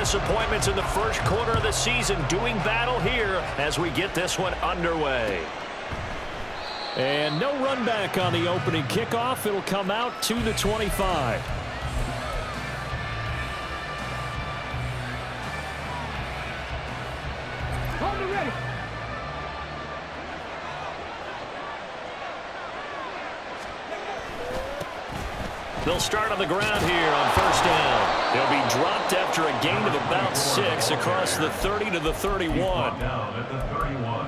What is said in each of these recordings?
disappointments in the first quarter of the season doing battle here as we get this one underway. And no run back on the opening kickoff. It'll come out to the 25. They'll start on the ground here on first down. They'll be dropped after a gain of about 6 across the 30 to the 31.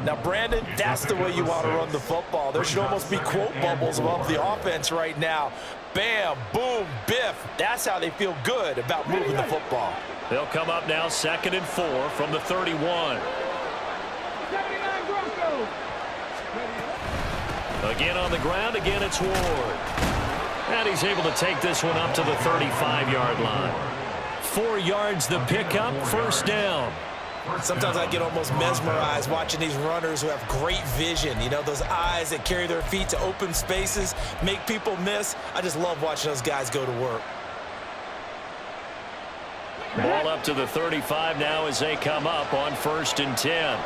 Now, Brandon, that's the way you want to run the football. There should almost be quote bubbles above the offense right now. Bam, boom, biff. That's how they feel good about moving the football. They'll come up now 2nd and 4 from the 31. Again on the ground, again it's Ward. And he's able to take this one up to the 35-yard line. 4 yards the pickup, first down. Sometimes I get almost mesmerized watching these runners who have great vision. You know, those eyes that carry their feet to open spaces, make people miss. I just love watching those guys go to work. Ball up to the 35 now as they come up on 1st and 10.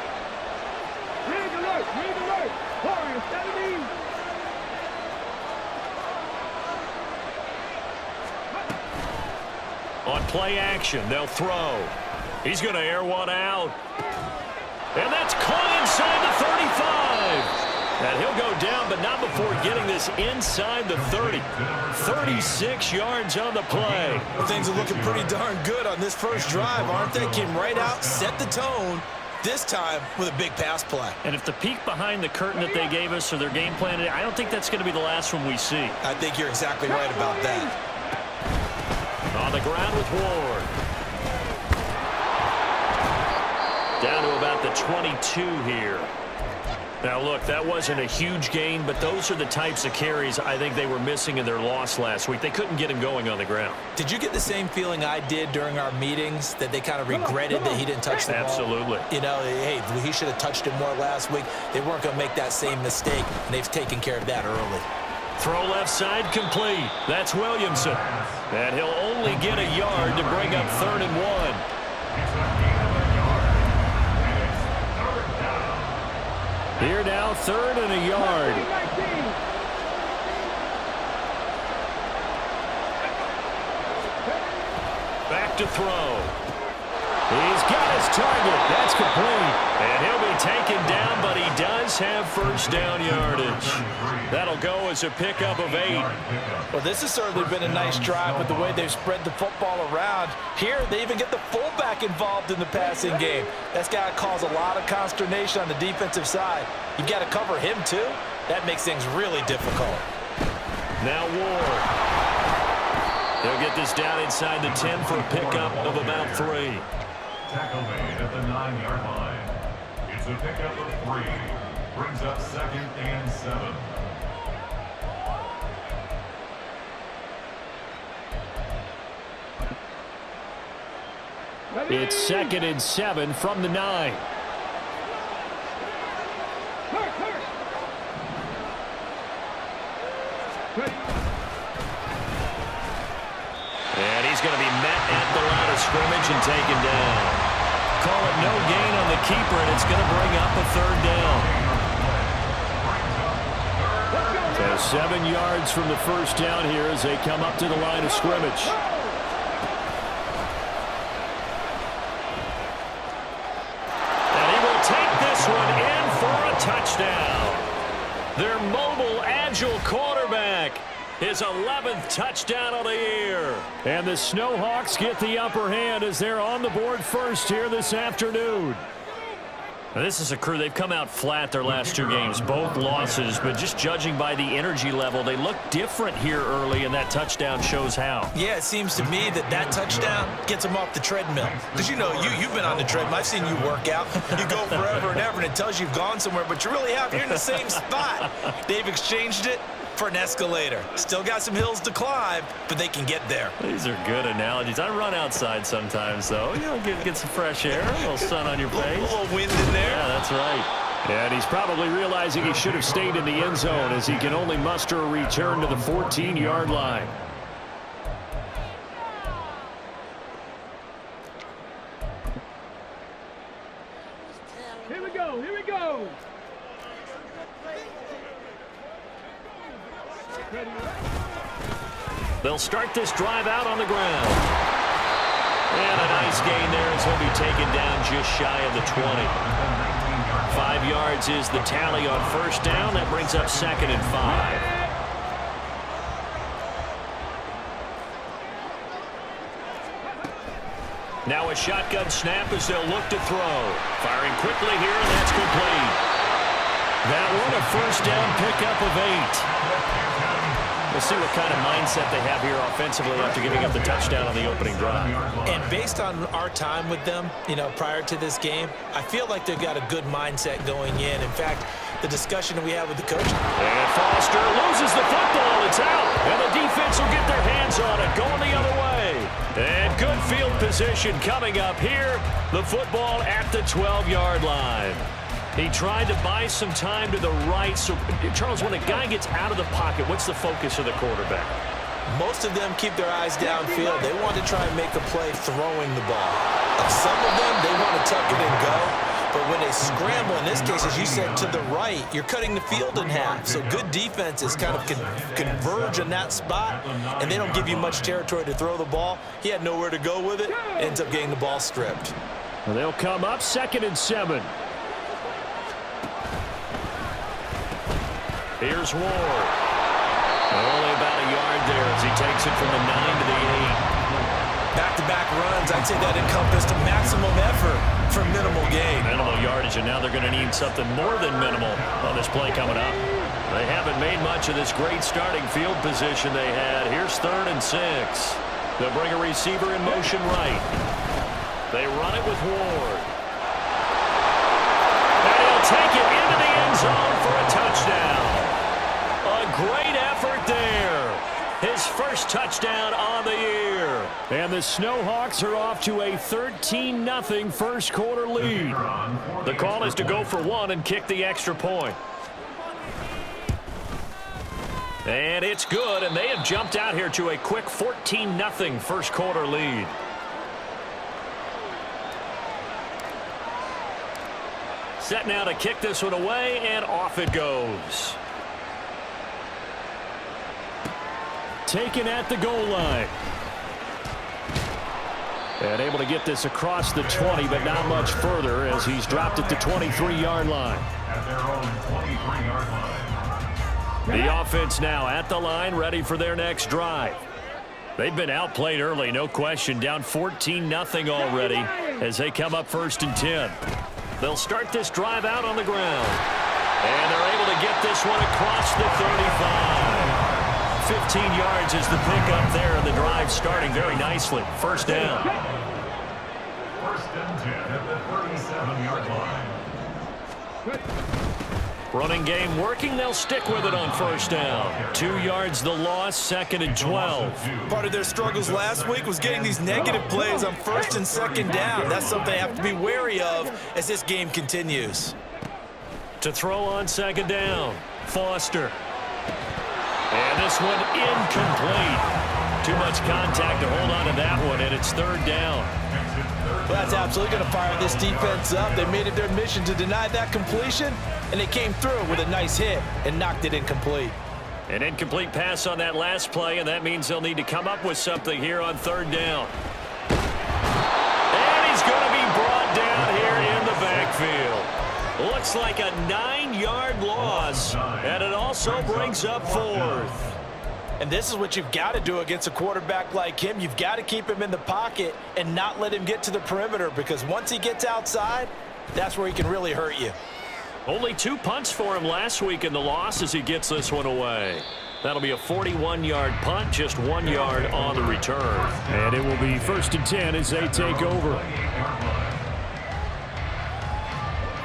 On play action, they'll throw. He's going to air one out. And that's caught inside the 35. And he'll go down, but not before getting this inside the 30. 36 yards on the play. Well, things are looking pretty darn good on this first drive, aren't they? Came right out, set the tone, this time with a big pass play. And if the peek behind the curtain that they gave us or their game plan, I don't think that's going to be the last one we see. I think you're exactly right about that. On the ground with Ward. Down to about the 22 here. Now, look, that wasn't a huge gain, but those are the types of carries I think they were missing in their loss last week. They couldn't get him going on the ground. Did you get the same feeling I did during our meetings, that they kind of regretted that he didn't touch the ball? Absolutely. You know, hey, he should have touched it more last week. They weren't going to make that same mistake, and they've taken care of that early. Throw left side complete. That's Williamson. And he'll only get a yard to bring up 3rd and 1. Here now, 3rd and a yard. Back to throw. He's got his target. That's complete. And he'll be taken down, but he does have first down yardage. That'll go as a pickup of 8. Well, this has certainly been a nice drive with the way they've spread the football around. Here, they even get the fullback involved in the passing game. That's got to cause a lot of consternation on the defensive side. You've got to cover him, too. That makes things really difficult. Now Ward. They'll get this down inside the 10 for a pickup of about 3. Tackle made at the 9-yard line. It's a pickup of 3. Brings up 2nd and 7. It's 2nd and 7 from the 9. And he's going to be met at the line of scrimmage and taken down. Call it no gain on the keeper, and it's going to bring up a 3rd down. So 7 yards from the first down here as they come up to the line of scrimmage. And he will take this one in for a touchdown. Their mobile, agile quarterback. His 11th touchdown of the year. And the Snowhawks get the upper hand as they're on the board first here this afternoon. Now, this is a crew, they've come out flat their last 2 games, both losses, but just judging by the energy level, they look different here early, and that touchdown shows how. Yeah, it seems to me that touchdown gets them off the treadmill. Because, you know, you've been on the treadmill. I've seen you work out. You go forever and ever, and it tells you you've gone somewhere, but you really have. You're in the same spot. They've exchanged it for an escalator. Still got some hills to climb, but they can get there. These are good analogies. I run outside sometimes, though. You know, get some fresh air, a little sun on your face. A little wind in there. Yeah, that's right. And he's probably realizing he should have stayed in the end zone as he can only muster a return to the 14-yard line. Here we go. Here we go. They'll start this drive out on the ground. And a nice gain there as he'll be taken down just shy of the 20. 5 yards is the tally on first down. That brings up 2nd and 5. Now a shotgun snap as they'll look to throw. Firing quickly here, and that's complete. That one a first down pickup of 8. We'll see what kind of mindset they have here offensively after giving up the touchdown on the opening drive. And based on our time with them, prior to this game, I feel like they've got a good mindset going in. In fact, the discussion that we had with the coach. And Foster loses the football. It's out. And the defense will get their hands on it, going the other way. And good field position coming up here. The football at the 12-yard line. He tried to buy some time to the right. So, Charles, when a guy gets out of the pocket, what's the focus of the quarterback? Most of them keep their eyes downfield. They want to try and make a play throwing the ball. Some of them, they want to tuck it and go. But when they scramble, in this case, as you said, to the right, you're cutting the field in half. So good defenses kind of converge in that spot, and they don't give you much territory to throw the ball. He had nowhere to go with it. Ends up getting the ball stripped. Well, they'll come up 2nd and 7. Here's Ward. Only about a yard there as he takes it from the 9 to the 8. Back-to-back runs, I'd say that encompassed a maximum effort for minimal gain. Minimal yardage, and now they're going to need something more than minimal on this play coming up. They haven't made much of this great starting field position they had. Here's 3rd and 6. They'll bring a receiver in motion right. They run it with Ward. And he'll take it into the end zone for a touchdown. A great effort there. His first touchdown on the year. And the Snowhawks are off to a 13-0 first quarter lead. The call is to go for 1 and kick the extra point. And it's good, and they have jumped out here to a quick 14-0 first quarter lead. Set now to kick this one away, and off it goes. Taken at the goal line. And able to get this across the 20, but not much further as he's dropped at the 23-yard line. At their own 23-yard line. The offense now at the line, ready for their next drive. They've been outplayed early, no question, down 14-0 already as they come up 1st and 10. They'll start this drive out on the ground. And they're able to get this one across the 35. 15 yards is the pickup there, and the drive starting very nicely. First down. 1st and 10 at the 37-yard line. Running game working. They'll stick with it on first down. 2 yards the loss, 2nd and 12. Part of their struggles last week was getting these negative plays on 1st and 2nd down. That's something they have to be wary of as this game continues. To throw on 2nd down, Foster. And this one incomplete. Too much contact to hold on to that one, and it's 3rd down. Well, that's absolutely going to fire this defense up. They made it their mission to deny that completion, and they came through with a nice hit and knocked it incomplete. An incomplete pass on that last play, and that means they'll need to come up with something here on 3rd down. And he's going to be brought down here in the backfield. Looks like a 9-yard loss, and it also brings up 4th. And this is what you've got to do against a quarterback like him. You've got to keep him in the pocket and not let him get to the perimeter, because once he gets outside, that's where he can really hurt you. Only 2 punts for him last week in the loss as he gets this one away. That'll be a 41-yard punt, just 1 yard on the return. And it will be 1st and 10 as they take over.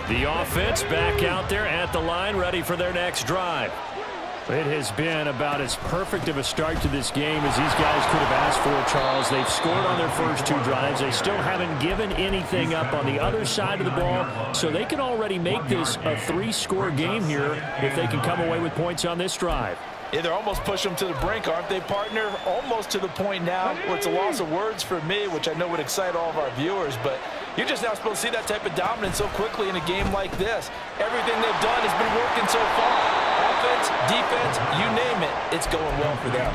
The offense back out there at the line, ready for their next drive. It has been about as perfect of a start to this game as these guys could have asked for, Charles. They've scored on their first 2 drives. They still haven't given anything up on the other side of the ball, so they can already make this a 3-score game here if they can come away with points on this drive. Yeah, they're almost pushing them to the brink, aren't they, partner? Almost to the point now where it's a loss of words for me, which I know would excite all of our viewers, but You're just not supposed to see that type of dominance so quickly in a game like this. Everything they've done has been working so far. Offense, defense, you name it, it's going well for them.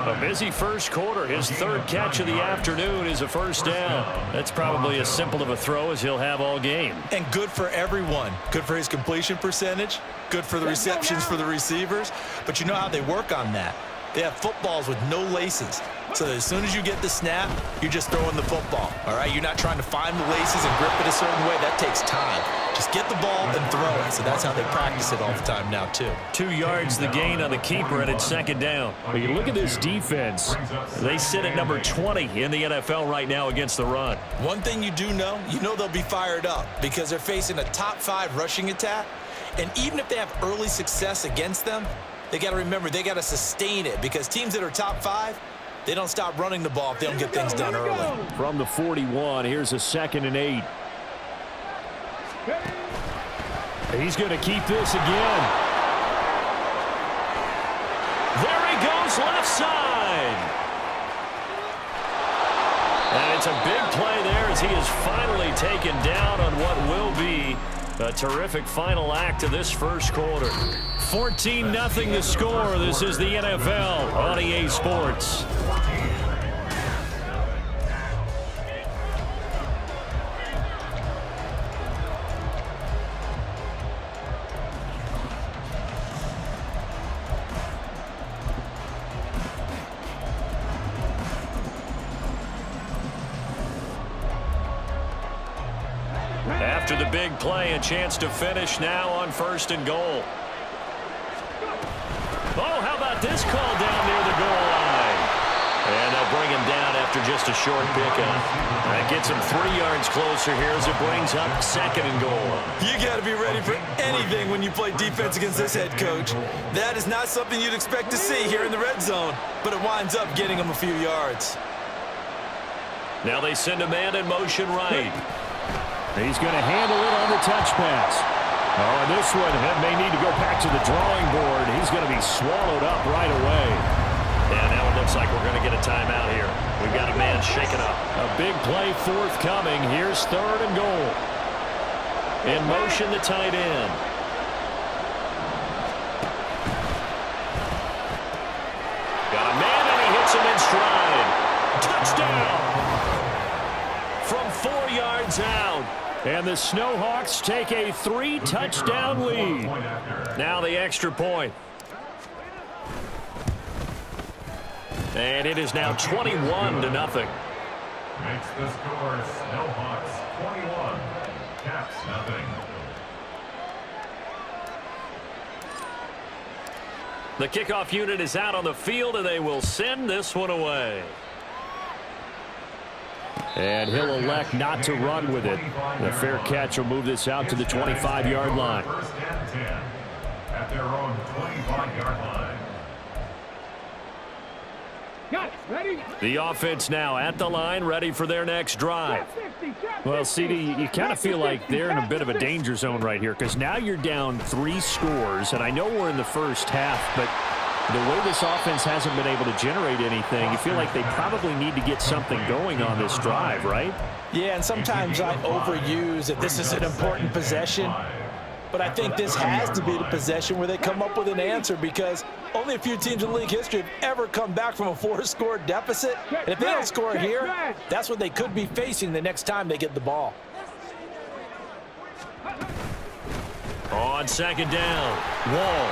A busy first quarter. His third catch of the afternoon is a first down. That's probably as simple of a throw as he'll have all game. And good for everyone. Good for his completion percentage. Good for the receptions for the receivers. But you know how they work on that. They have footballs with no laces. So that as soon as you get the snap, you're just throwing the football, all right? You're not trying to find the laces and grip it a certain way. That takes time. Just get the ball and throw it. So that's how they practice it all the time now, too. 2 yards the gain on the keeper, and it's second down. But you look at this defense. They sit at number 20 in the NFL right now against the run. One thing you do know, they'll be fired up because they're facing a top 5 rushing attack. And even if they have early success against them, they got to remember they got to sustain it because teams that are top 5, they don't stop running the ball if they don't get things done early. From the 41, here's a 2nd and 8. He's going to keep this again. There he goes, left side. And it's a big play there as he is finally taken down on what will be a terrific final act of this first quarter. 14-0 the score. This is the NFL on EA Sports. After the big play, a chance to finish now on 1st and goal. Oh, how about this call down near the goal line? And they'll bring him down after just a short pickup. That gets him 3 yards closer here as it brings up 2nd and goal. You got to be ready for anything when you play defense against this head coach. That is not something you'd expect to see here in the red zone, but it winds up getting him a few yards. Now they send a man in motion right. He's going to handle it on the touch pass. Oh, and this one may need to go back to the drawing board. He's going to be swallowed up right away. And now it looks like we're going to get a timeout here. We've got a man shaken up. A big play forthcoming. Here's 3rd and goal. In motion, the tight end. Got a man, and he hits him in stride. Touchdown! From 4 yards out. And the Snowhawks take a 3-touchdown lead. Now the extra point. And it is now 21-0. Makes the score Snowhawks 21, Caps nothing. The kickoff unit is out on the field, and they will send this one away. And he'll elect not to run with it. The fair catch will move this out to the 25-yard line. 1st and 10 at their own 25-yard line. The offense now at the line, ready for their next drive. Well, CD, you kind of feel like they're in a bit of a danger zone right here because now you're down 3 scores, and I know we're in the first half, but the way this offense hasn't been able to generate anything, you feel like they probably need to get something going on this drive, right? Yeah, and sometimes I overuse that this is an important possession. But I think this has to be the possession where they come up with an answer because only a few teams in league history have ever come back from a 4-score deficit. And if they don't score here, that's what they could be facing the next time they get the ball. On 2nd down, Wall.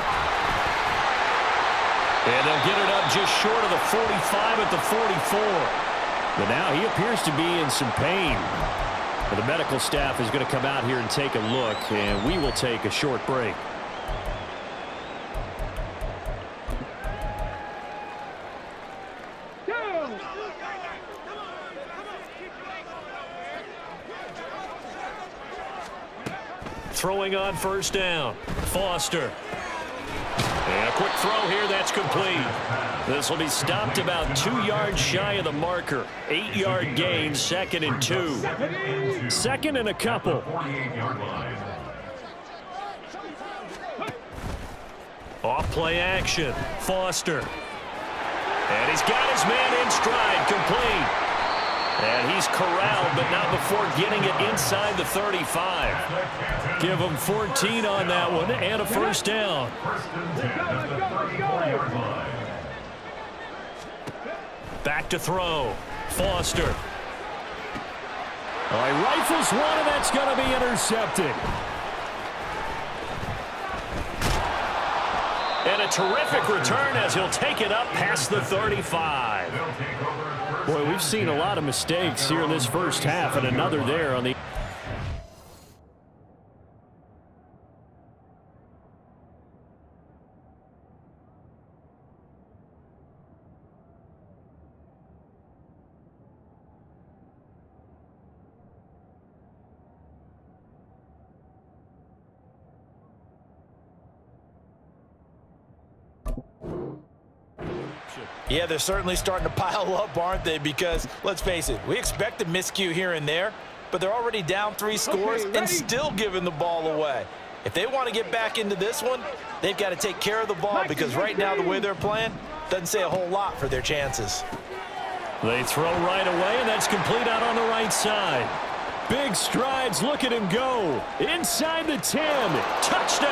And they'll get it up just short of the 45 at the 44. But now he appears to be in some pain. The medical staff is going to come out here and take a look, and we will take a short break. Throwing on 1st down, Foster. And a quick throw here, that's complete. This will be stopped about 2 yards shy of the marker. 8-yard gain, 2nd and 2. 2nd and a couple. Off play action, Foster. And he's got his man in stride, complete. And he's corralled, but not before getting it inside the 35. Give him 14 on that one and a first down. First and 10 at the 34-yard line. Back to throw. Foster. All right, rifles one, and that's going to be intercepted. And a terrific return as he'll take it up past the 35. Boy, we've seen a lot of mistakes here in this first half, and another there on the... Yeah, they're certainly starting to pile up, aren't they? Because, let's face it, we expect a miscue here and there, but they're already down 3 scores and still giving the ball away. If they want to get back into this one, they've got to take care of the ball because right now the way they're playing doesn't say a whole lot for their chances. They throw right away, and that's complete out on the right side. Big strides. Look at him go. Inside the 10. Touchdown.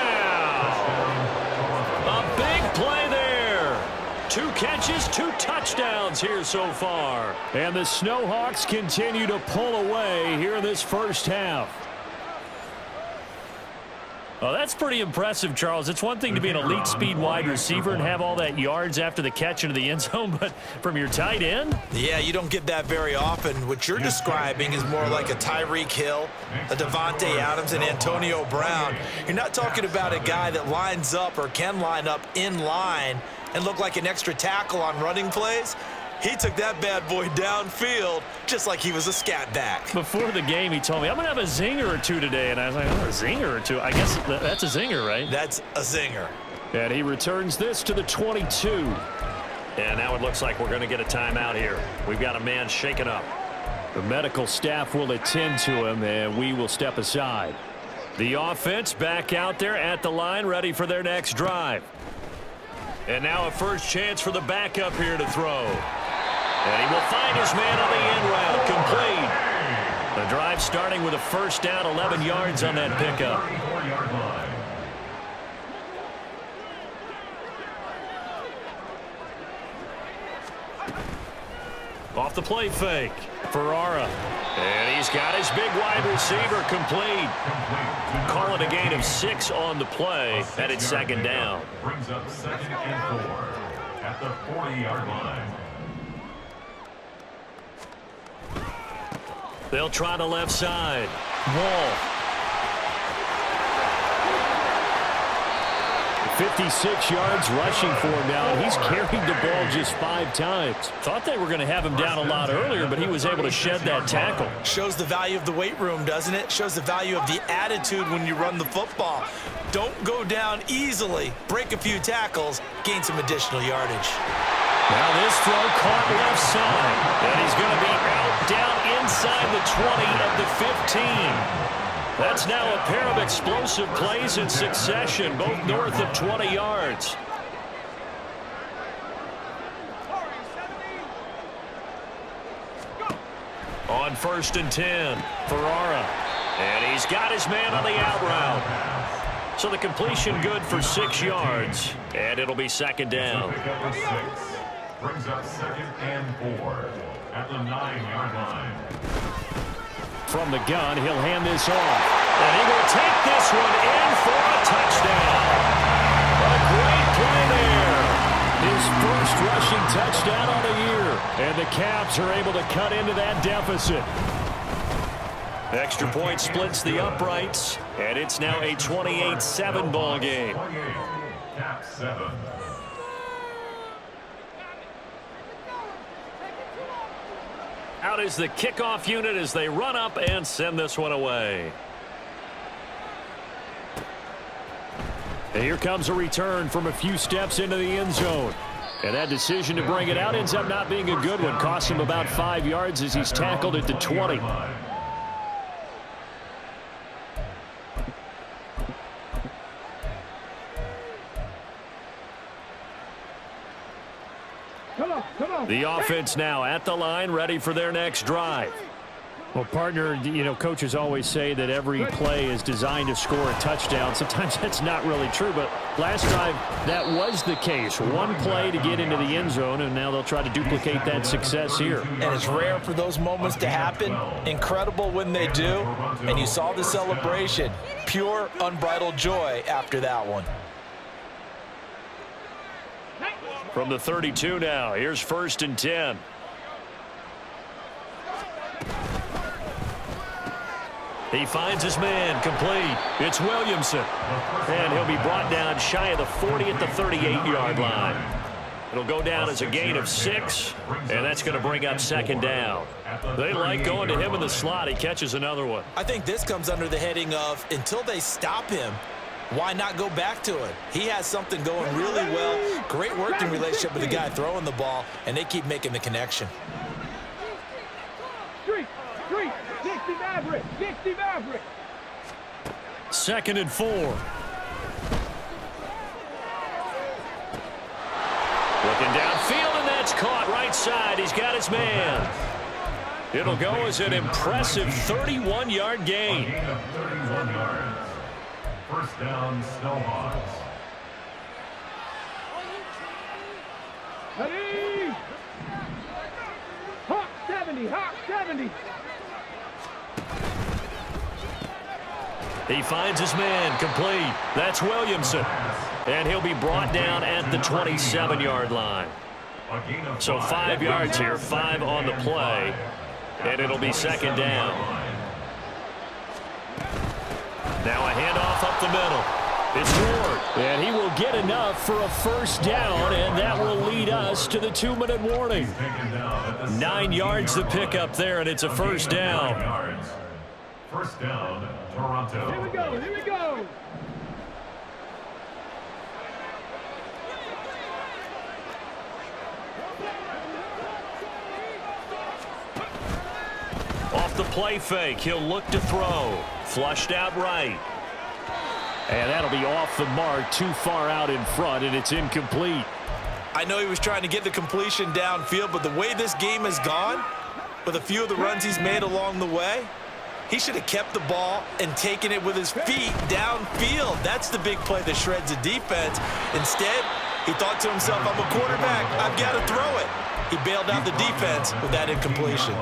A big play there. 2 catches, 2 touchdowns here so far. And the Snowhawks continue to pull away here in this first half. Oh, that's pretty impressive, Charles. It's one thing to be an elite speed wide receiver and have all that yards after the catch into the end zone, but from your tight end? Yeah, you don't get that very often. What you're describing is more like a Tyreek Hill, a Devontae Adams, and Antonio Brown. You're not talking about a guy that lines up or can line up in line and look like an extra tackle on running plays. He took that bad boy downfield just like he was a scat back. Before the game, he told me, I'm going to have a zinger or 2 today. And I was like, oh, a zinger or 2? I guess that's a zinger, right? That's a zinger. And he returns this to the 22. And now it looks like we're going to get a timeout here. We've got a man shaken up. The medical staff will attend to him, and we will step aside. The offense back out there at the line, ready for their next drive. And now a first chance for the backup here to throw. And he will find his man on the end route, complete. The drive starting with a first down, 11 yards on that pickup. Off the play fake, Ferrara. And he's got his big wide receiver complete. Call it a gain of 6 on the play. Headed second down. Brings up 2nd and 4 at the 40-yard line. They'll try the left side. Wall. 56 yards rushing for him now. He's carried the ball just 5 times. Thought they were going to have him down a lot earlier, but he was able to shed that tackle. Shows the value of the weight room, doesn't it? Shows the value of the attitude when you run the football. Don't go down easily. Break a few tackles. Gain some additional yardage. Now this throw caught left side. And he's going to be out down inside the 20 of the 15. That's now a pair of explosive plays in succession, both north of 20 yards. On 1st and 10, Ferrara. And he's got his man on the out route. So the completion good for 6 yards. And it'll be second down. Brings up 2nd and 4 at the 9-yard line. From the gun, he'll hand this off. And he will take this one in for a touchdown. A great play there. His first rushing touchdown on the year. And the Caps are able to cut into that deficit. Extra point splits the uprights. And it's now a 28-7 ball game. 28, Caps 7. Out is the kickoff unit as they run up and send this one away. And here comes a return from a few steps into the end zone. And that decision to bring it out ends up not being a good one. Cost him about 5 yards as he's tackled at the 20. Come on. The offense now at the line, ready for their next drive. Well, partner, you know, coaches always say that every play is designed to score a touchdown. Sometimes that's not really true, but last drive that was the case. One play to get into the end zone, and now they'll try to duplicate that success here. And it's rare for those moments to happen. Incredible when they do. And you saw the celebration. Pure, unbridled joy after that one. From the 32 now, here's 1st and 10. He finds his man, complete. It's Williamson. And he'll be brought down shy of the 40 at the 38-yard line. It'll go down as a gain of 6, and that's going to bring up 2nd down. They like going to him in the slot. He catches another one. I think this comes under the heading of, until they stop him, why not go back to it? He has something going really well. Great working relationship with the guy throwing the ball, and they keep making the connection. 2nd and 4. Looking downfield, and that's caught right side. He's got his man. It'll go as an impressive 31-yard gain. A gain of 31 yards. 1st down, Snowhawks. Ready? Hawk 70, Hawk 70. He finds his man, complete. That's Williamson. And he'll be brought down at the 27-yard line. So 5 yards here, 5 on the play. And it'll be 2nd down. Now a handoff up the middle. It's Ward. And he will get enough for a 1st down, and that will lead us to the 2-minute warning. 9 yards to pick up there, and it's a 1st down. 1st down, Toronto. Here we go, here we go. Off the play fake, he'll look to throw. Flushed out right. And that'll be off the mark, too far out in front, and it's incomplete. I know he was trying to get the completion downfield, but the way this game has gone, with a few of the runs he's made along the way, he should have kept the ball and taken it with his feet downfield. That's the big play that shreds the defense. Instead, he thought to himself, I'm a quarterback. I've got to throw it. He bailed out the defense with that incompletion.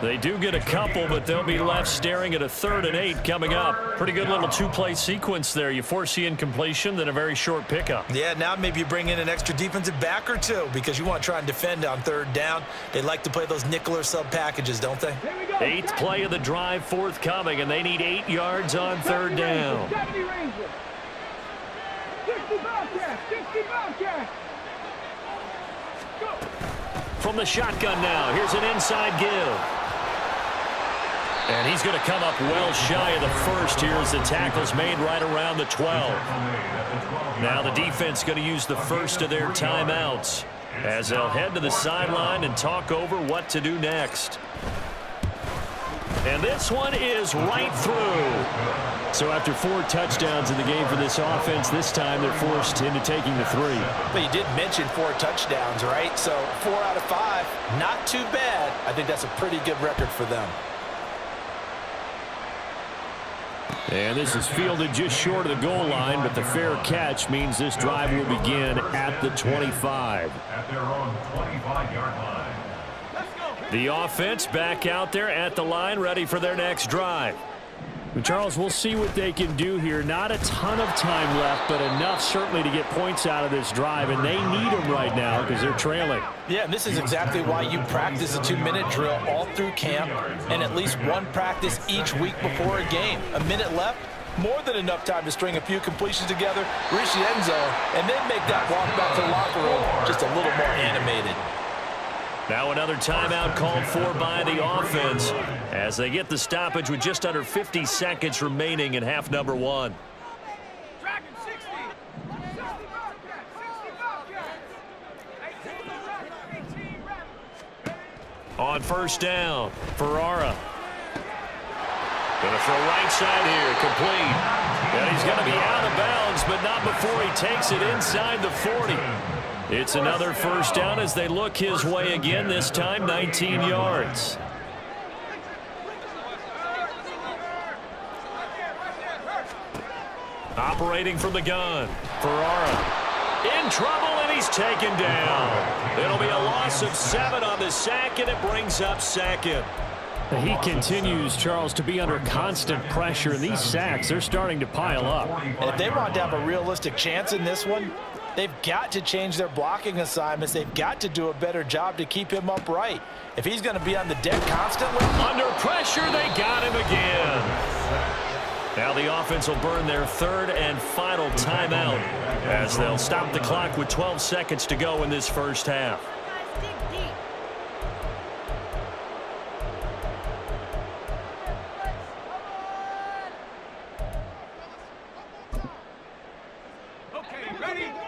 They do get a couple, but they'll be left staring at a 3rd and 8 coming up. Pretty good little 2-play sequence there. You force the incompletion, then a very short pickup. Yeah, now maybe you bring in an extra defensive back or two because you want to try and defend on 3rd down. They like to play those nickel or sub packages, don't they? 8th play of the drive forthcoming, and they need 8 yards on 3rd down. 70 Ranger. 60 Bobcat, 60 Bobcat. Go. From the shotgun now, here's an inside give. And he's going to come up well shy of the 1st here as the tackle's made right around the 12. Now the defense going to use the 1st of their timeouts as they'll head to the sideline and talk over what to do next. And this one is right through. So after 4 touchdowns in the game for this offense, this time they're forced into taking the 3. But you did mention 4 touchdowns, right? So 4 out of 5, not too bad. I think that's a pretty good record for them. And this is fielded just short of the goal line, but the fair catch means this drive will begin at the 25. At their own 25-yard line. The offense back out there at the line, ready for their next drive. Charles, we'll see what they can do here. Not a ton of time left, but enough certainly to get points out of this drive, and they need them right now because they're trailing. Yeah, and this is exactly why you practice a 2-minute drill all through camp and at least one practice each week before a game. A minute left, more than enough time to string a few completions together, reach the end zone, and then make that walk back to the locker room just a little more animated. Now another timeout called for by the offense as they get the stoppage with just under 50 seconds remaining in half number 1. Dragon 60. 60 Bobcat, 60 Bobcat. 18 Rabbit. On 1st down, Ferrara. Going to throw right side here, complete. And he's going to be out of bounds, but not before he takes it inside the 40. It's another first down as they look his way again, this time 19 yards. Operating from the gun, Ferrara in trouble, and he's taken down. It'll be a loss of 7 on the sack, and it brings up second. He continues, Charles, to be under constant pressure, and these sacks, they're starting to pile up. And if they want to have a realistic chance in this one, they've got to change their blocking assignments. They've got to do a better job to keep him upright. If he's going to be on the deck constantly. Under pressure, they got him again. Now the offense will burn their third and final timeout as they'll stop the clock with 12 seconds to go in this first half.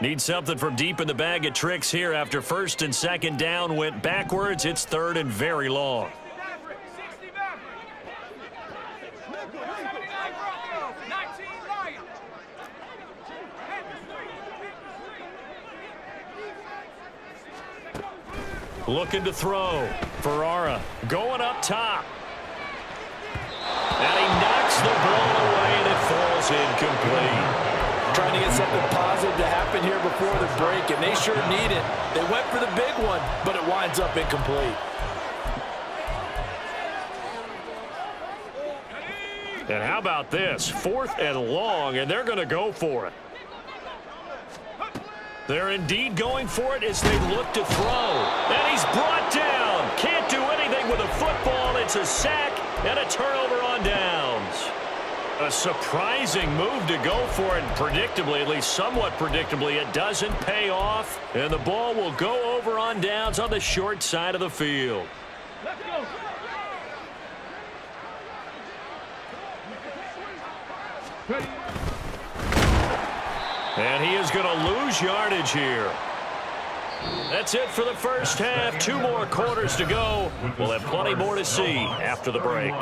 Need something from deep in the bag of tricks here after first and second down went backwards. It's third and very long. Looking to throw. Ferrara going up top. And he knocks the ball away, and it falls incomplete. Trying to get something positive to happen here before the break, and they sure need it. They went for the big one, but it winds up incomplete. And how about this? 4th and long, and they're going to go for it. They're indeed going for it as they look to throw. And he's brought down. Can't do anything with a football. It's a sack and a turnover on downs. A surprising move to go for it, and predictably, at least somewhat predictably, it doesn't pay off. And the ball will go over on downs on the short side of the field. Let's go. Ready. And he is going to lose yardage here. That's it for the first half. 2 more quarters to go. We'll have plenty more to see after the break.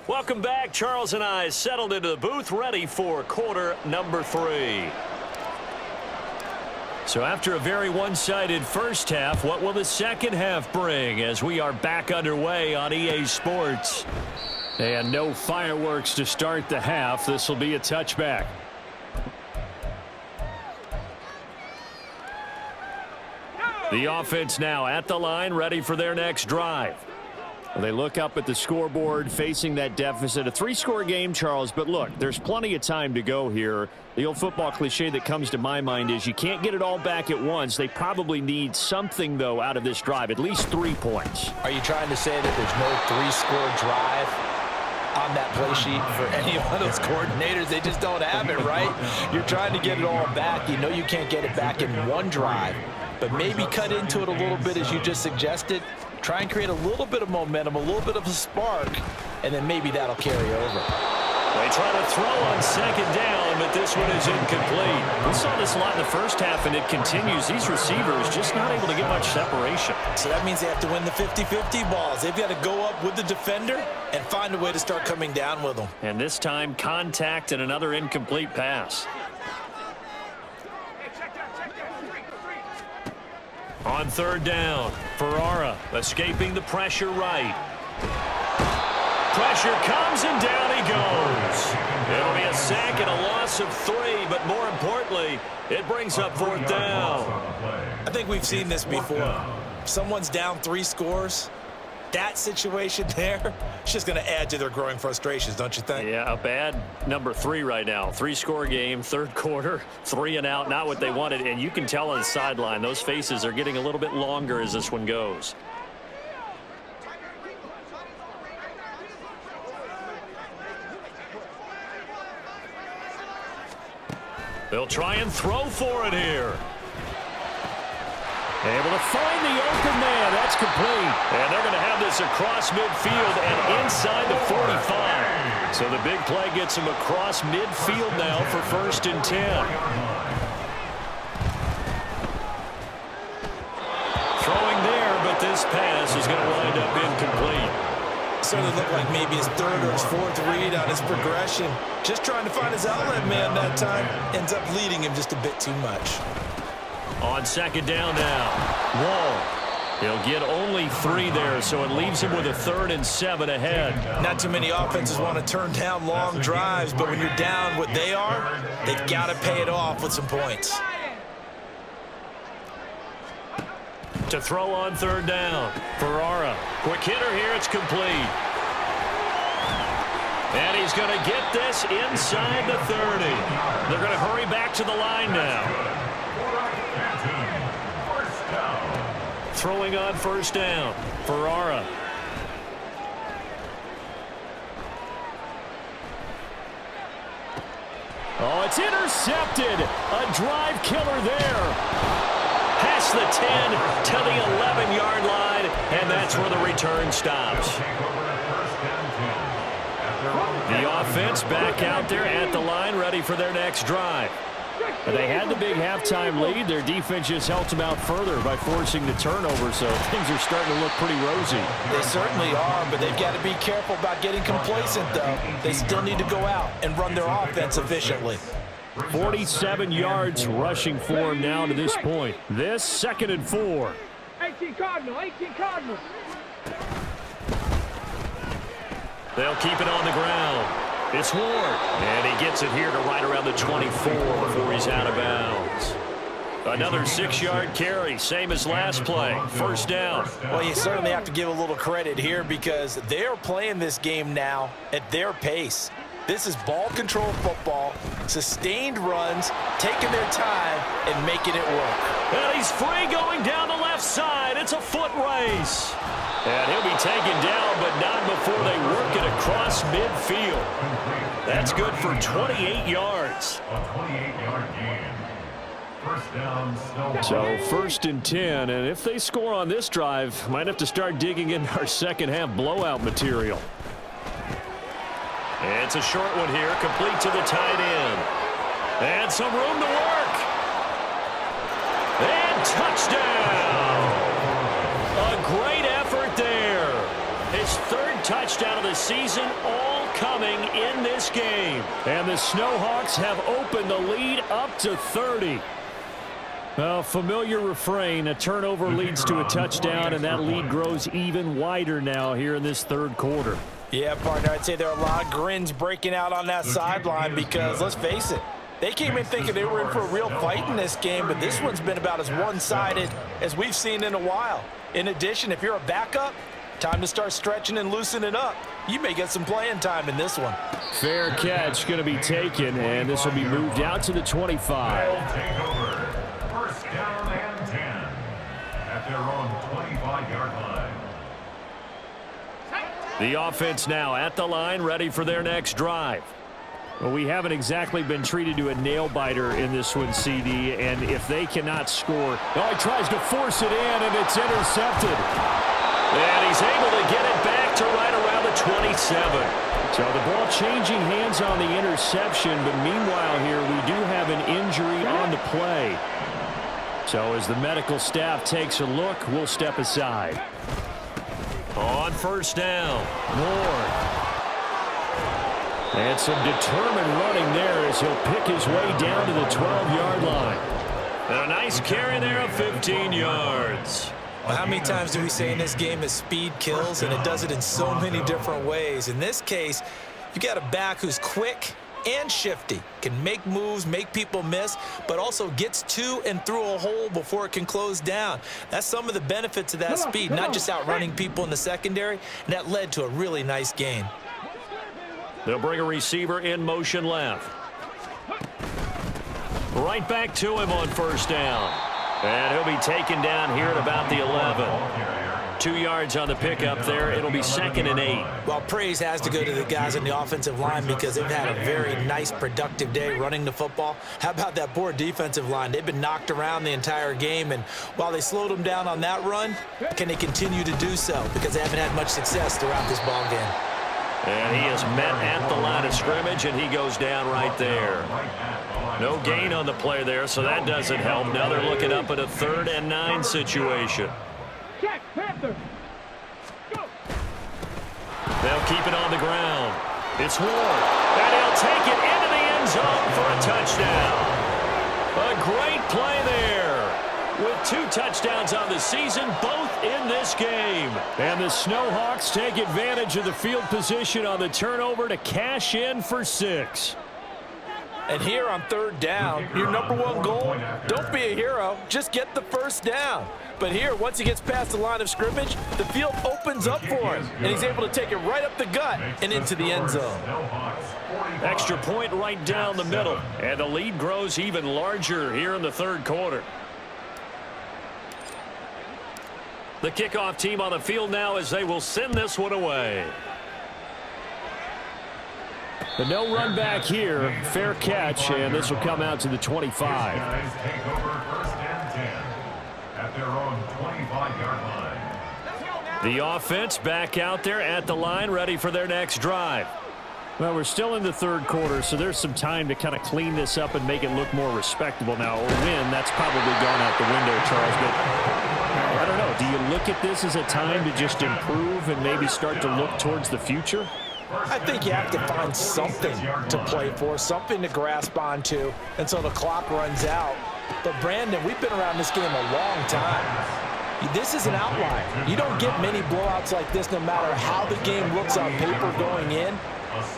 Welcome back. Charles and I settled into the booth, ready for quarter number 3. So after a very one-sided first half, what will the second half bring as we are back underway on EA Sports? And no fireworks to start the half. This will be a touchback. The offense now at the line, ready for their next drive. They look up at the scoreboard, facing that deficit. A 3-score game, Charles, but look, there's plenty of time to go here. The old football cliche that comes to my mind is you can't get it all back at once. They probably need something, though, out of this drive, at least 3 points. Are you trying to say that there's no 3-score drive on that play sheet for any one of those coordinators? They just don't have it, right? You're trying to get it all back. You know you can't get it back in one drive, but maybe cut into it a little bit as you just suggested. Try and create a little bit of momentum, a little bit of a spark, and then maybe that'll carry over. They try to throw on second down, but this one is incomplete. We saw this a lot in the first half, and it continues. These receivers just not able to get much separation. So that means they have to win the 50-50 balls. They've got to go up with the defender and find a way to start coming down with them. And this time, contact and another incomplete pass. On third down, Ferrara escaping the pressure right. Pressure comes, and down he goes. It'll be a sack and a loss of 3, but more importantly, it brings up 4th down. I think we've seen this before. Someone's down 3 scores. That situation there, it's just going to add to their growing frustrations, don't you think? Yeah, a bad number 3 right now. 3-score game, third quarter, 3 and out, not what they wanted. And you can tell on the sideline, those faces are getting a little bit longer as this one goes. They'll try and throw for it here. Able to find the open man. That's complete. And they're going to have this across midfield and inside the 45. So the big play gets him across midfield now for 1st and 10. Throwing there, but this this pass is going to wind up incomplete. Certainly looked like maybe his third or his fourth read on his progression. Just trying to find his outlet man that time. Ends up leading him just a bit too much. On second down now, Wall. He'll get only 3 there, so it leaves him with a 3rd and 7 ahead. Not too many offenses want to turn down long drives, but when you're down what they are, they've got to pay it off with some points. To throw on 3rd down, Ferrara. Quick hitter here, it's complete. And he's going to get this inside the 30. They're going to hurry back to the line now. Throwing on 1st down, Ferrara. Oh, it's intercepted. A drive killer there. Past the 10 to the 11-yard line, and that's where the return stops. The offense back out there at the line, ready for their next drive. They had the big halftime lead. Their defense just helped them out further by forcing the turnover, so things are starting to look pretty rosy. They certainly are, but they've got to be careful about getting complacent, though. They still need to go out and run their offense efficiently. 47 yards rushing for him now to this point. This 2nd and 4. 18 Cardinal, 18 Cardinal. They'll keep it on the ground. It's Ward, and he gets it here to right around the 24 before he's out of bounds. Another 6-yard carry, same as last play. 1st down. Well, you certainly have to give a little credit here because they're playing this game now at their pace. This is ball control football, sustained runs, taking their time and making it work. And he's free going down the left side. It's a foot race. And he'll be taken down, but not before they work it across midfield. That's good for 28 yards. A 28-yard gain. 1st down, Snowhawks. So 1st and 10, and if they score on this drive, might have to start digging into our second half blowout material. It's a short one here, complete to the tight end. And some room to work. And touchdown! A great effort there. His 3rd touchdown of the season, all coming in this game. And the Snowhawks have opened the lead up to 30. A familiar refrain, a turnover leads to a touchdown, and that lead grows even wider now here in this 3rd quarter. Yeah, partner, I'd say there are a lot of grins breaking out on that sideline because, let's face it, they came in thinking they were in for a real fight in this game, but this one's been about as one-sided as we've seen in a while. In addition, if you're a backup, time to start stretching and loosening up. You may get some playing time in this one. Fair catch going to be taken, and this will be moved out to the 25. Take over. 1st down and 10 at their own 25-yard line. The offense now at the line, ready for their next drive. Well, we haven't exactly been treated to a nail-biter in this one, CD, and if they cannot score... Oh, he tries to force it in, and it's intercepted. And he's able to get it back to right around the 27. So the ball changing hands on the interception, but meanwhile here, we do have an injury on the play. So as the medical staff takes a look, we'll step aside. On 1st down, Ward. And some determined running there as he'll pick his way down to the 12-yard line. And a nice carry there of 15 yards. Well, how many times do we say in this game that speed kills, and it does it in so many different ways? In this case, you got a back who's quick and shifty, can make moves, make people miss, but also gets to and through a hole before it can close down. That's some of the benefits of that speed, not just outrunning people in the secondary, and that led to a really nice gain. They'll bring a receiver in motion left. Right back to him on 1st down. And he'll be taken down here at about the 11. 2 yards on the pickup there. It'll be 2nd and 8. Well, praise has to go to the guys on the offensive line because they've had a very nice, productive day running the football. How about that poor defensive line? They've been knocked around the entire game, and while they slowed them down on that run, can they continue to do so? Because they haven't had much success throughout this ball game. And he is met at the line of scrimmage, and he goes down right there. No gain on the play there, so that doesn't help. Now they're looking up at a 3rd and 9 situation. Check, Panther. Go. They'll keep it on the ground. It's Ward, and he'll take it into the end zone for a touchdown. A great play there. With 2 touchdowns on the season, both in this game. And the Snowhawks take advantage of the field position on the turnover to cash in for 6. And here on 3rd down, your #1 goal, don't be a hero, just get the first down. But here, once he gets past the line of scrimmage, the field opens up for him, and he's able to take it right up the gut and into the end zone. Extra point right down the middle, and the lead grows even larger here in the 3rd quarter. The kickoff team on the field now as they will send this one away. The no run back here, fair catch, and this will come out to the 25. Guys take over 1st and 10 at their own 25-yard line. The offense back out there at the line, ready for their next drive. Well, we're still in the 3rd quarter, so there's some time to kind of clean this up and make it look more respectable now. Or win, that's probably gone out the window, Charles. But I don't know. Do you look at this as a time to just improve and maybe start to look towards the future? I think you have to find something to play for, something to grasp onto until the clock runs out. But, Brandon, we've been around this game a long time. This is an outlier. You don't get many blowouts like this no matter how the game looks on paper going in.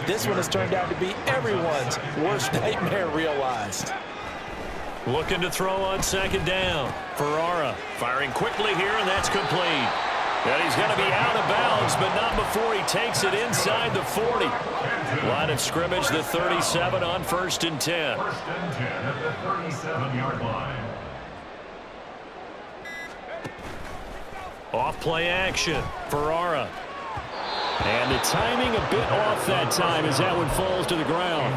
This one has turned out to be everyone's worst nightmare realized. Looking to throw on 2nd down. Ferrara firing quickly here, and that's complete. And he's going to be out of bounds, but not before he takes it inside the 40. Line of scrimmage, the 37 on 1st and 10. 1st and 10 at the 37-yard line. Off play action. Ferrara. And the timing a bit off that time as that one falls to the ground.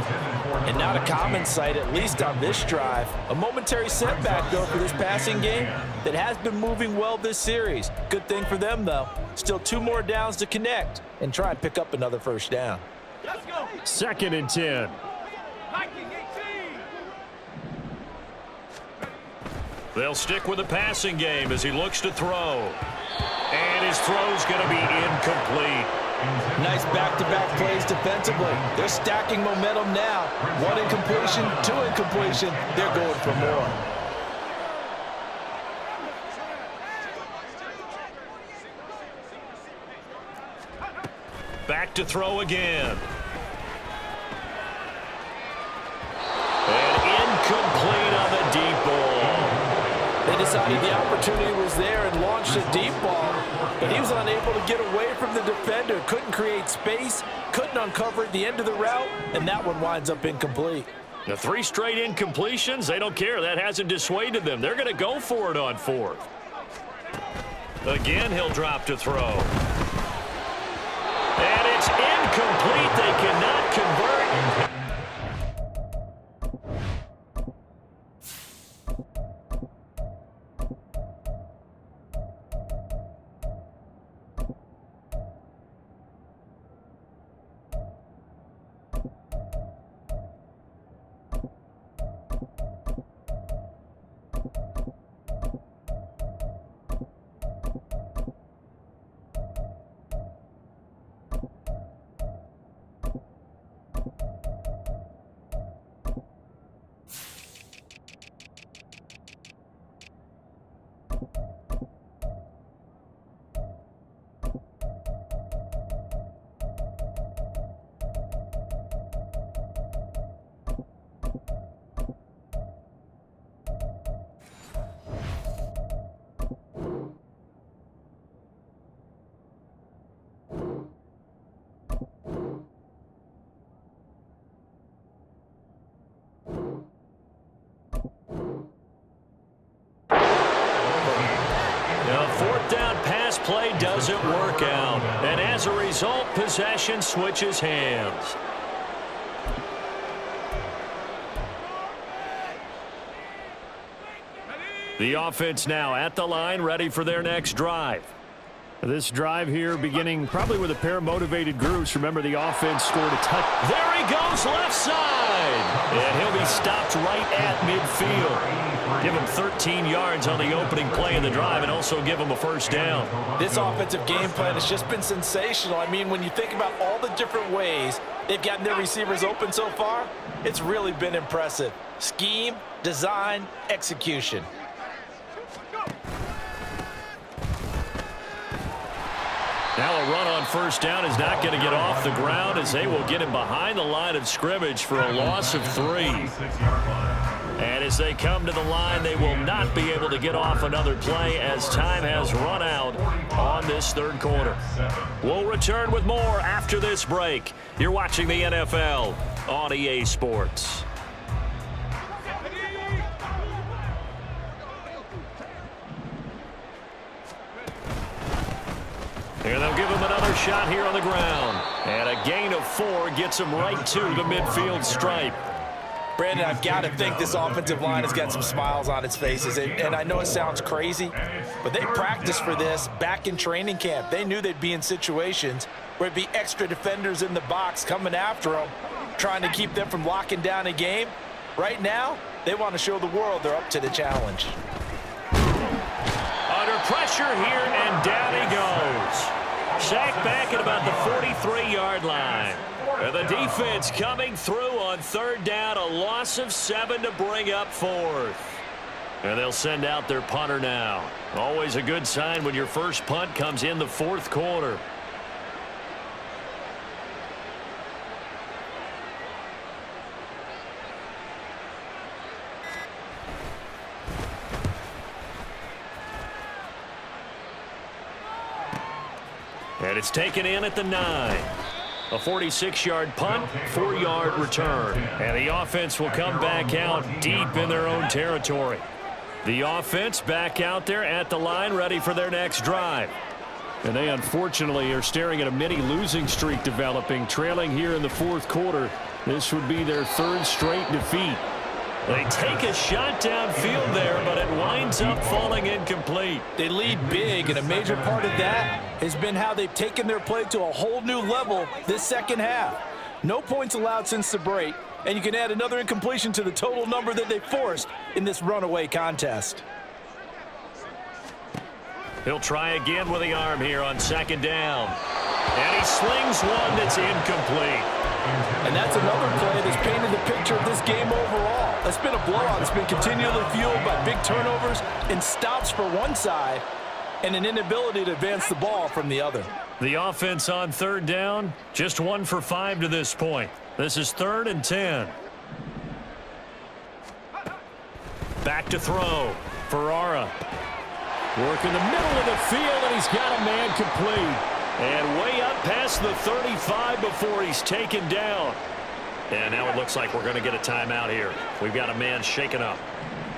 And not a common sight, at least on this drive. A momentary setback, though, for this passing game that has been moving well this series. Good thing for them, though. Still 2 more downs to connect and try and pick up another 1st down. Let's go. 2nd and 10. Viking 18. They'll stick with the passing game as he looks to throw. And his throw's going to be incomplete. Nice back-to-back plays defensively. They're stacking momentum now. 1 incompletion, 2 incompletion. They're going for more. Back to throw again. And incomplete on the deep ball. They decided the opportunity was there and launched a deep ball, but he was unable to get away from the defender. Couldn't create space, couldn't uncover at the end of the route, and that one winds up incomplete. The 3 straight incompletions, they don't care. That hasn't dissuaded them. They're going to go for it on 4th. Again, he'll drop to throw. And it's incomplete. They cannot convert. Play doesn't work out, and as a result, possession switches hands. The offense now at the line, ready for their next drive. This drive here beginning probably with a pair of motivated groups. Remember, the offense scored a touch. There he goes, left side. And he'll be stopped right at midfield. Give him 13 yards on the opening play of the drive and also give him a first down. This offensive game plan has just been sensational. I mean, when you think about all the different ways they've gotten their receivers open so far, it's really been impressive. Scheme, design, execution. Now a run on first down is not going to get off the ground as they will get him behind the line of scrimmage for a loss of 3. And as they come to the line, they will not be able to get off another play as time has run out on this third quarter. We'll return with more after this break. You're watching the NFL on EA Sports. And they'll give him another shot here on the ground. And a gain of 4 gets him right to the midfield stripe. Brandon, I've got to think this offensive line has got some smiles on its faces. And I know it sounds crazy, but they practiced for this back in training camp. They knew they'd be in situations where it'd be extra defenders in the box coming after them, trying to keep them from locking down a game. Right now, they want to show the world they're up to the challenge. Under pressure here, and down he goes. Sacked back at about the 43-yard line. And the defense coming through on third down, a loss of 7 to bring up 4th. And they'll send out their punter now. Always a good sign when your first punt comes in the fourth quarter. And it's taken in at the 9. A 46-yard punt, 4-yard return. And the offense will come back out deep in their own territory. The offense back out there at the line, ready for their next drive. And they unfortunately are staring at a mini losing streak developing, trailing here in the fourth quarter. This would be their 3rd straight defeat. They take a shot downfield there, but it winds up falling incomplete. They lead big, and a major part of that has been how they've taken their play to a whole new level this second half. No points allowed since the break, and you can add another incompletion to the total number that they forced in this runaway contest. He'll try again with the arm here on second down. And he slings one that's incomplete. And that's another play that's painted the picture of this game overall. It's been a blowout. It's been continually fueled by big turnovers and stops for one side and an inability to advance the ball from the other. The offense on third down, just 1 for 5 to this point. This is 3rd and 10. Back to throw. Ferrara. Work in the middle of the field, and he's got a man complete. And way up past the 35 before he's taken down. And now it looks like we're going to get a timeout here. We've got a man shaken up.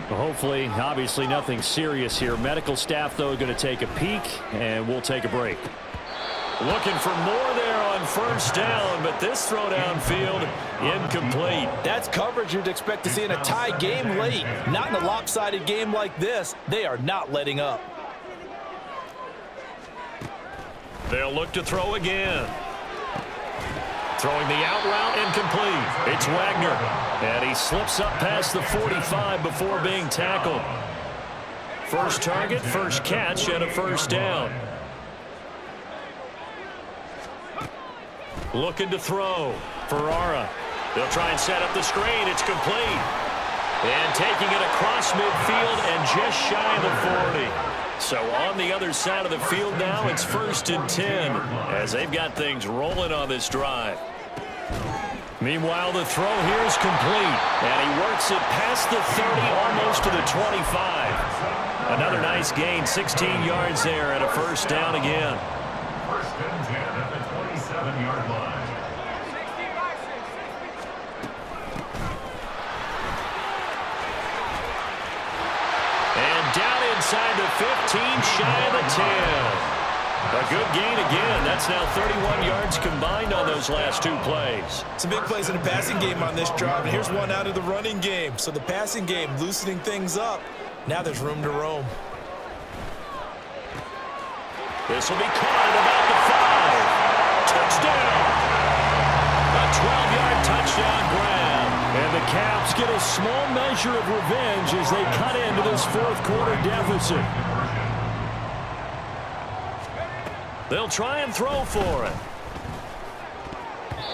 Well, hopefully, obviously nothing serious here. Medical staff, though, going to take a peek, and we'll take a break. Looking for more there on first down, but this throw downfield incomplete. That's coverage you'd expect to see in a tie game late. Not in a lopsided game like this. They are not letting up. They'll look to throw again. Throwing the out route, incomplete. It's Wagner. And he slips up past the 45 before being tackled. First target, first catch, and a first down. Looking to throw. Ferrara. They'll try and set up the screen. It's complete. And taking it across midfield and just shy of the 40. So on the other side of the field now, it's 1st and 10 as they've got things rolling on this drive. Meanwhile, the throw here is complete, and he works it past the 30, almost to the 25. Another nice gain, 16 yards there, and a first down again. 1st and 10 at the 27-yard line. And down inside the 15, shy of the 10. A good gain again. That's now 31 yards combined on those last 2 plays. Some big plays in the passing game on this drive, and here's one out of the running game. So the passing game loosening things up. Now there's room to roam. This will be caught at about the 5. Touchdown! A 12-yard touchdown grab. And the Caps get a small measure of revenge as they cut into this fourth-quarter deficit. They'll try and throw for it.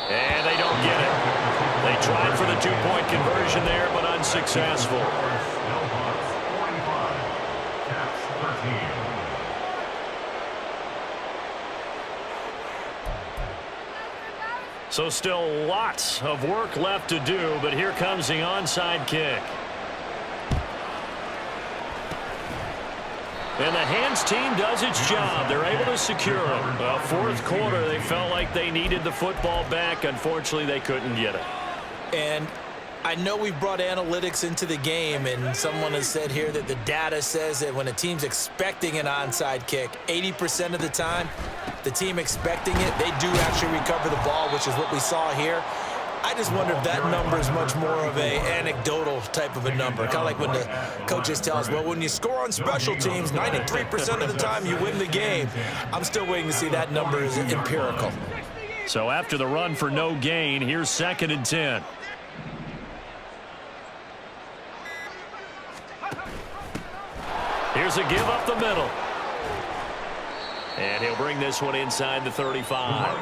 And they don't get it. They tried for the two-point conversion there, but unsuccessful. Snowhawks 45, Caps 13. So still lots of work left to do, but here comes the onside kick. And the hands team does its job. They're able to secure it. Fourth quarter, they felt like they needed the football back. Unfortunately, they couldn't get it. And I know we've brought analytics into the game, and someone has said here that the data says that when a team's expecting an onside kick, 80% of the time, the team expecting it, they do actually recover the ball, which is what we saw here. I just wonder if that number is much more of a anecdotal type of a number. Kind of like when the coaches tell us, well, when you score on special teams, 93% of the time you win the game. I'm still waiting to see that number is empirical. So after the run for no gain, here's 2nd and 10. Here's a give up the middle. And he'll bring this one inside the 35.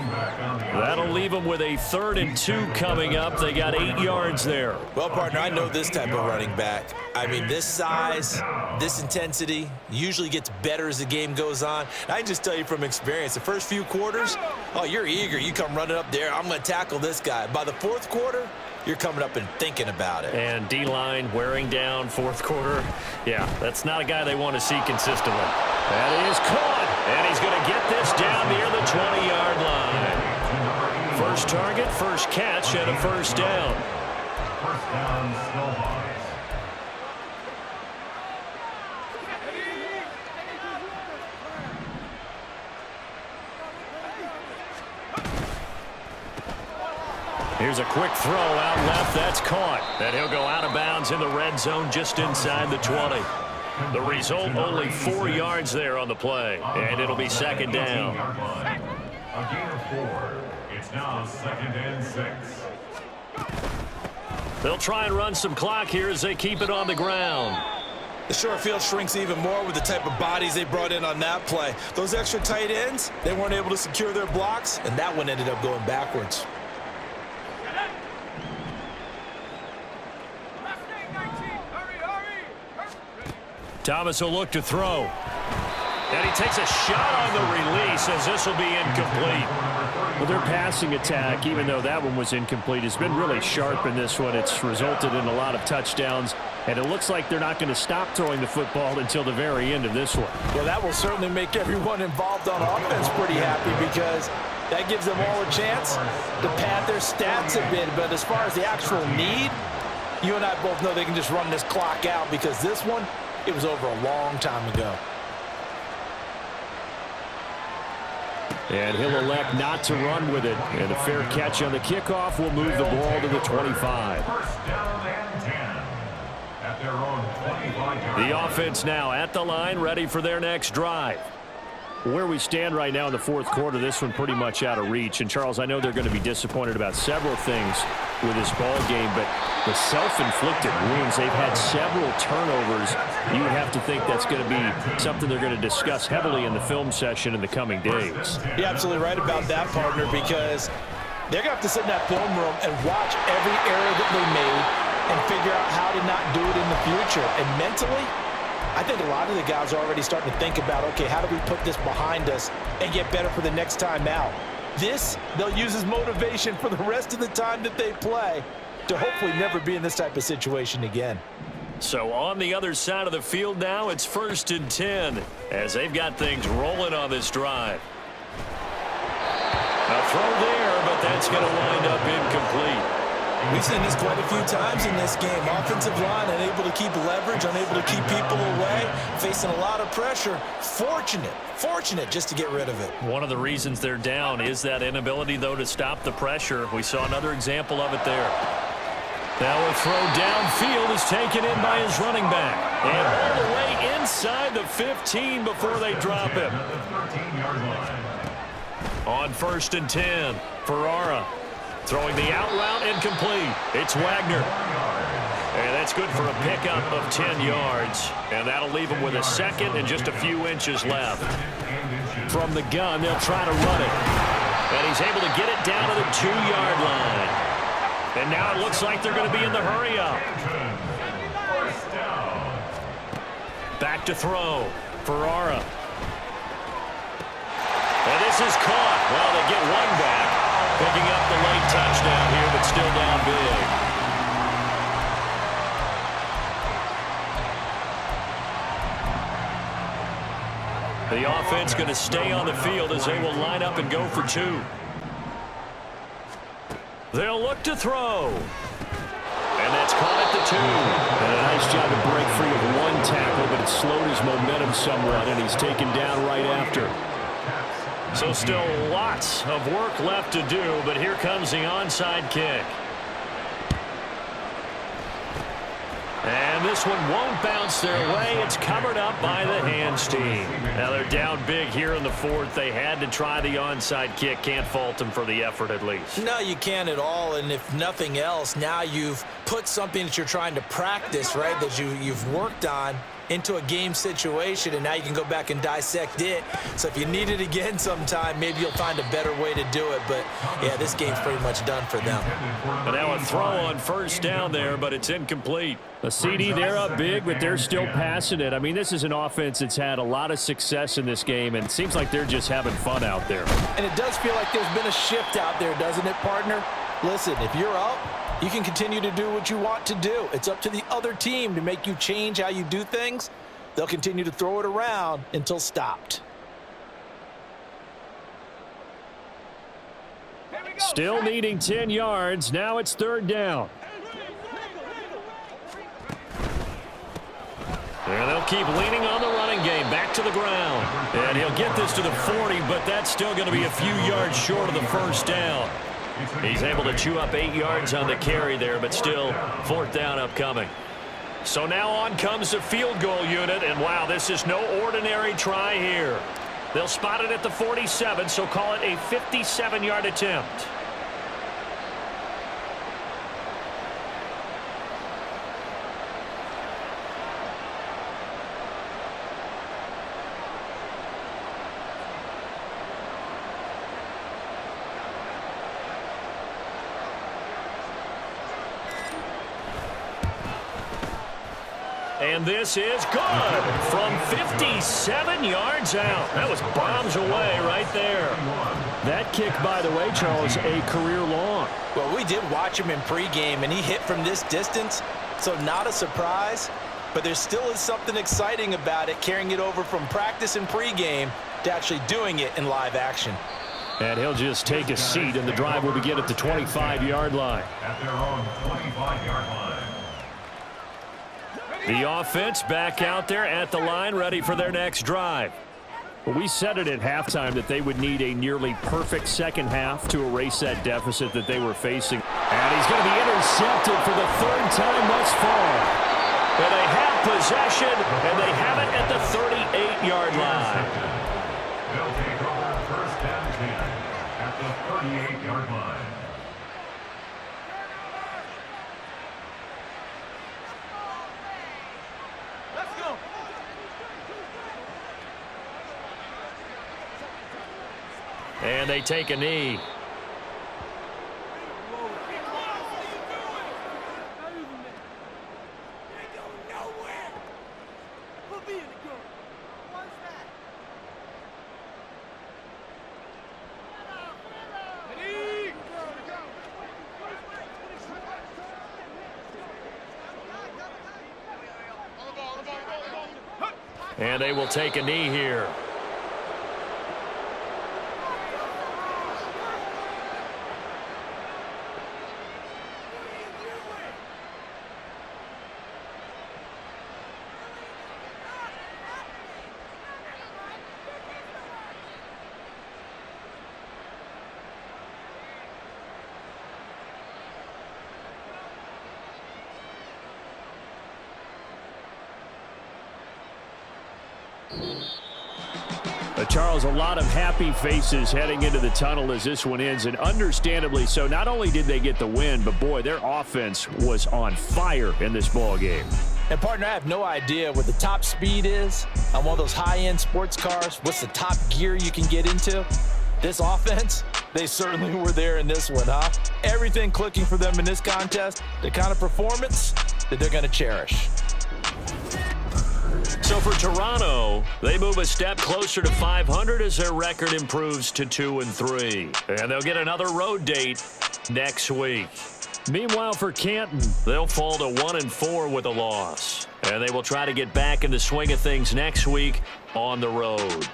That'll leave them with a 3rd and 2 coming up. They got 8 yards there. Well, partner, I know this type of running back. I mean, this size, this intensity usually gets better as the game goes on. And I can just tell you from experience, the first few quarters, oh, you're eager. You come running up there. I'm going to tackle this guy. By the fourth quarter, you're coming up and thinking about it. And D-line wearing down fourth quarter. Yeah, that's not a guy they want to see consistently. That is caught. And he's going to get this down near the 20-yard line. First target, first catch, and a first down. First down, Snowhawks. Here's a quick throw out left. That's caught. And he'll go out of bounds in the red zone just inside the 20. The result, only 4 yards there on the play. And it'll be 2nd down. A gain of 4. It's now 2nd and 6. They'll try and run some clock here as they keep it on the ground. The short field shrinks even more with the type of bodies they brought in on that play. Those extra tight ends, they weren't able to secure their blocks, and that one ended up going backwards. Thomas will look to throw. And he takes a shot on the release as this will be incomplete. Well, their passing attack, even though that one was incomplete, has been really sharp in this one. It's resulted in a lot of touchdowns, and it looks like they're not going to stop throwing the football until the very end of this one. Well, that will certainly make everyone involved on offense pretty happy because that gives them all a chance to pad their stats a bit. But as far as the actual need, you and I both know they can just run this clock out because this one, it was over a long time ago. And he'll elect not to run with it. And a fair catch on the kickoff will move the ball to the 25. First down and 10 at their own 25-yard. The offense now at the line, ready for their next drive. Where we stand right now in the fourth quarter, this one pretty much out of reach. And, Charles, I know they're going to be disappointed about several things with this ball game, but the self-inflicted wounds, they've had several turnovers. You would have to think that's going to be something they're going to discuss heavily in the film session in the coming days. You're absolutely right about that, partner, because they're going to have to sit in that film room and watch every error that they made and figure out how to not do it in the future. And mentally, I think a lot of the guys are already starting to think about, okay, how do we put this behind us and get better for the next time out? This, they'll use as motivation for the rest of the time that they play to hopefully never be in this type of situation again. So on the other side of the field now, it's 1st and 10 as they've got things rolling on this drive. A throw there, but that's going to wind up incomplete. We've seen this quite a few times in this game. Offensive line unable to keep leverage, unable to keep people away, facing a lot of pressure. Fortunate just to get rid of it. One of the reasons they're down is that inability, though, to stop the pressure. We saw another example of it there. Now a throw downfield is taken in by his running back. And all the way inside the 15 before they drop him. On 1st and 10, Ferrara throwing the out route incomplete. It's Wagner. And that's good for a pickup of 10 yards. And that'll leave him with a second and just a few inches left. From the gun, they'll try to run it. And he's able to get it down to the 2-yard line. And now it looks like they're going to be in the hurry-up. Back to throw. Ferrara. And this is caught. Well, they get one back. Picking up the late touchdown here, but still down big. The offense going to stay on the field as they will line up and go for 2. They'll look to throw. And that's caught at the 2. And a nice job to break free of one tackle, but it slowed his momentum somewhat, and he's taken down right after. So still lots of work left to do, but here comes the onside kick. And this one won't bounce their way. It's covered up by the hands team. Now they're down big here in the 4th. They had to try the onside kick. Can't fault them for the effort at least. No, you can't at all. And if nothing else, now you've put something that you're trying to practice, right, that you've worked on into a game situation, and now you can go back and dissect it. So if you need it again sometime, maybe you'll find a better way to do it. But, yeah, this game's pretty much done for them. And now a throw on 1st down there, but it's incomplete. A CD, they're up big, but they're still passing it. I mean, this is an offense that's had a lot of success in this game, and it seems like they're just having fun out there. And it does feel like there's been a shift out there, doesn't it, partner? Listen, if you're up, you can continue to do what you want to do. It's up to the other team to make you change how you do things. They'll continue to throw it around until stopped. Still needing 10 yards. Now it's 3rd down. And they'll keep leaning on the running game. Back to the ground. And he'll get this to the 40, but that's still going to be a few yards short of the 1st down. He's able to chew up 8 yards on the carry there, but still 4th down upcoming. So now on comes the field goal unit, and wow, this is no ordinary try here. They'll spot it at the 47, so call it a 57-yard attempt. And this is good from 57 yards out. That was bombs away right there. That kick, by the way, Charles, a career long. Well, we did watch him in pregame, and he hit from this distance, so not a surprise. But there still is something exciting about it, carrying it over from practice and pregame to actually doing it in live action. And he'll just take a seat, and the drive will begin at the 25-yard line. At their own 25-yard line. The offense back out there at the line, ready for their next drive. Well, we said it at halftime that they would need a nearly perfect second half to erase that deficit that they were facing. And he's going to be intercepted for the 3rd time thus far. And they have possession, and they have it at the 38-yard line. They'll take over 1st and 10 at the 38-yard line. And they take a knee. And they will take a knee here. Charles, a lot of happy faces heading into the tunnel as this one ends, and understandably so. Not only did they get the win, but boy, their offense was on fire in this ball game. And partner, I have no idea what the top speed is on one of those high-end sports cars. What's the top gear you can get into? This offense, they certainly were there in this one, huh? Everything clicking for them in this contest, the kind of performance that they're going to cherish. So for Toronto, they move a step closer to 500 as their record improves to 2-3. And they'll get another road date next week. Meanwhile, for Canton, they'll fall to 1-4 with a loss. And they will try to get back in the swing of things next week on the road.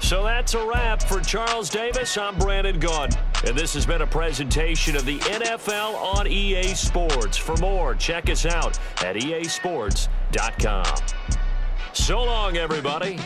So that's a wrap for Charles Davis. I'm Brandon Gaudin, and this has been a presentation of the NFL on EA Sports. For more, check us out at easports.com. So long, everybody.